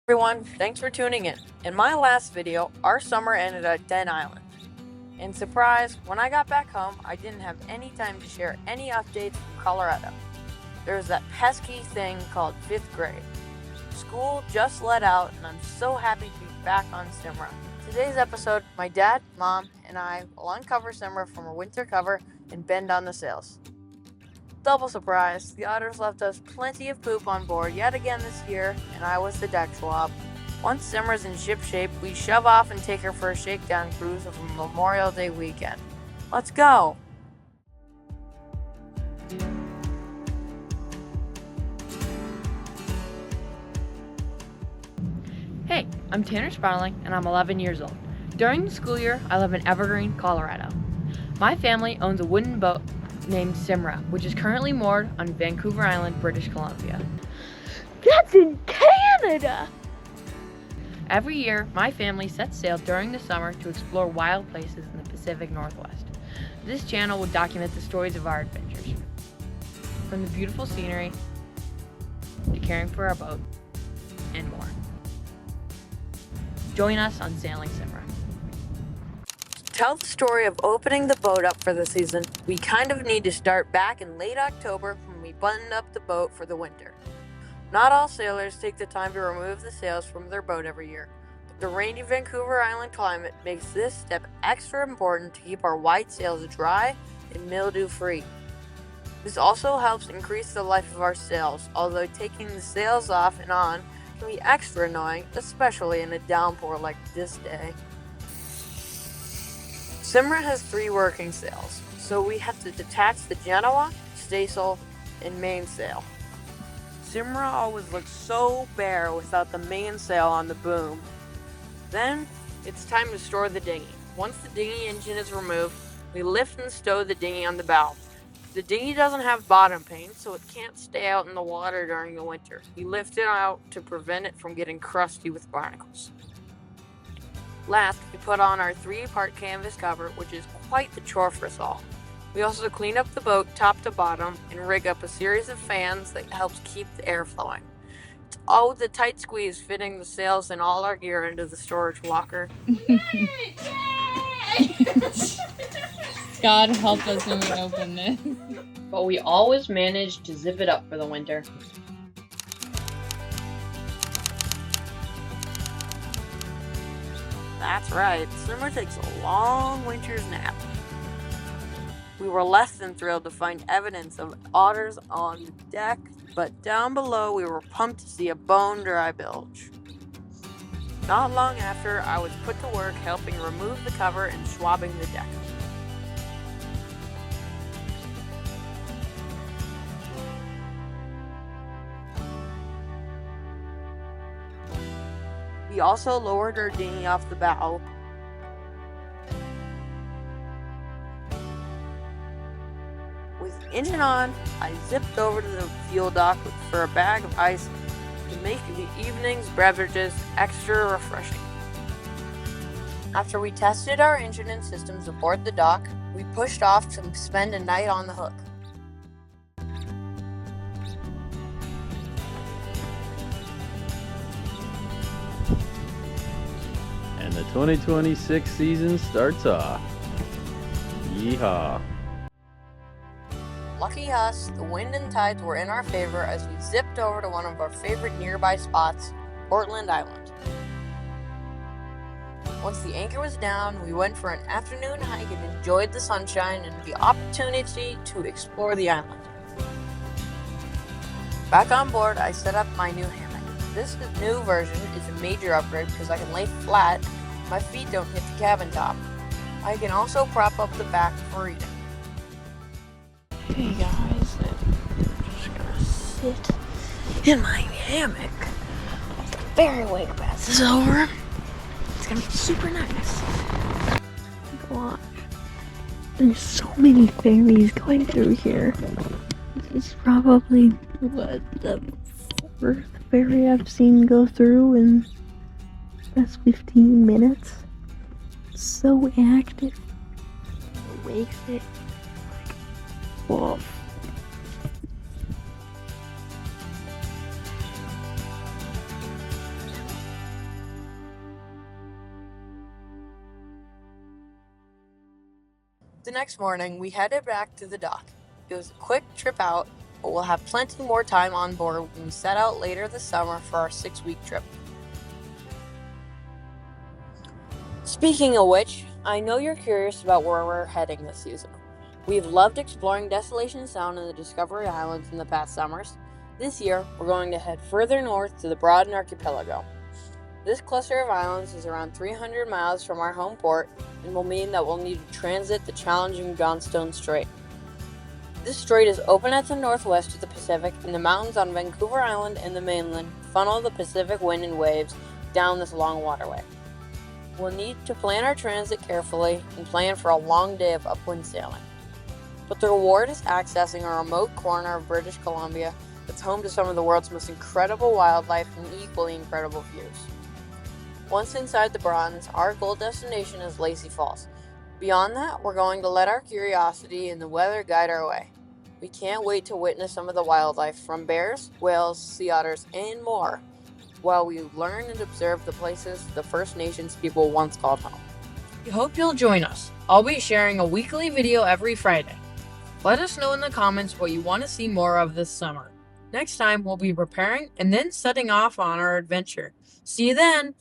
Everyone, thanks for tuning in. In my last video, our summer ended at Den Island. And surprise, when I got back home, I didn't have any time to share any updates from Colorado. There's that pesky thing called 5th grade. School just let out, and I'm so happy to be back on Simra. Today's episode, my dad, mom, and I will uncover Simra from her winter cover and bend on the sails. Double surprise, the otters left us plenty of poop on board yet again this year, and I was the deck swab. Once Simra's in ship shape, we shove off and take her for a shakedown cruise over Memorial Day weekend. Let's go! Hey, I'm Tanner Sparling, and I'm 11 years old. During the school year, I live in Evergreen, Colorado. My family owns a wooden boat named Simra, which is currently moored on Vancouver Island, British Columbia. That's in Canada! Every year, my family sets sail during the summer to explore wild places in the Pacific Northwest. This channel will document the stories of our adventures, from the beautiful scenery to caring for our boat and more. Join us on Sailing Simra. To tell the story of opening the boat up for the season, we kind of need to start back in late October when we buttoned up the boat for the winter. Not all sailors take the time to remove the sails from their boat every year, but the rainy Vancouver Island climate makes this step extra important to keep our white sails dry and mildew-free. This also helps increase the life of our sails, although taking the sails off and on can be extra annoying, especially in a downpour like this day. Simra has 3 working sails, so we have to detach the Genoa, staysail, and mainsail. Simra always looks so bare without the mainsail on the boom. Then, it's time to store the dinghy. Once the dinghy engine is removed, we lift and stow the dinghy on the bow. The dinghy doesn't have bottom paint, so it can't stay out in the water during the winter. We lift it out to prevent it from getting crusty with barnacles. Last, we put on our 3-part canvas cover, which is quite the chore for us all. We also clean up the boat top to bottom and rig up a series of fans that helps keep the air flowing. It's all with a tight squeeze fitting the sails and all our gear into the storage locker. God help us when we open this. But we always manage to zip it up for the winter. That's right, Simra takes a long winter's nap. We were less than thrilled to find evidence of otters on the deck, but down below we were pumped to see a bone-dry bilge. Not long after, I was put to work helping remove the cover and swabbing the deck. We also lowered our dinghy off the bow. With the engine on, I zipped over to the fuel dock for a bag of ice to make the evening's beverages extra refreshing. After we tested our engine and systems aboard the dock, we pushed off to spend a night on the hook. And the 2026 season starts off. Yeehaw. Lucky us, the wind and tides were in our favor as we zipped over to one of our favorite nearby spots, Portland Island. Once the anchor was down, we went for an afternoon hike and enjoyed the sunshine and the opportunity to explore the island. Back on board, I set up my new hammock. This new version is a major upgrade because I can lay flat, my feet don't hit the cabin top. I can also prop up the back for reading. Hey guys, I'm just gonna sit in my hammock while the ferry wake passes over. It's gonna be super nice. Gosh, there's so many ferries going through here. This is probably, the 4th ferry I've seen go through in the past 15 minutes. So active. The wakes it. Whoa. The next morning, we headed back to the dock. It was a quick trip out, but we'll have plenty more time on board when we set out later this summer for our 6-week trip. Speaking of which, I know you're curious about where we're heading this season. We've loved exploring Desolation Sound and the Discovery Islands in the past summers. This year, we're going to head further north to the Broughton Archipelago. This cluster of islands is around 300 miles from our home port and will mean that we'll need to transit the challenging Johnstone Strait. This strait is open at the northwest of the Pacific, and the mountains on Vancouver Island and the mainland funnel the Pacific wind and waves down this long waterway. We'll need to plan our transit carefully and plan for a long day of upwind sailing. But the reward is accessing a remote corner of British Columbia that's home to some of the world's most incredible wildlife and equally incredible views. Once inside the Broughtons, our goal destination is Lacy Falls. Beyond that, we're going to let our curiosity and the weather guide our way. We can't wait to witness some of the wildlife, from bears, whales, sea otters, and more, while we learn and observe the places the First Nations people once called home. We hope you'll join us. I'll be sharing a weekly video every Friday. Let us know in the comments what you want to see more of this summer. Next time, we'll be preparing and then setting off on our adventure. See you then!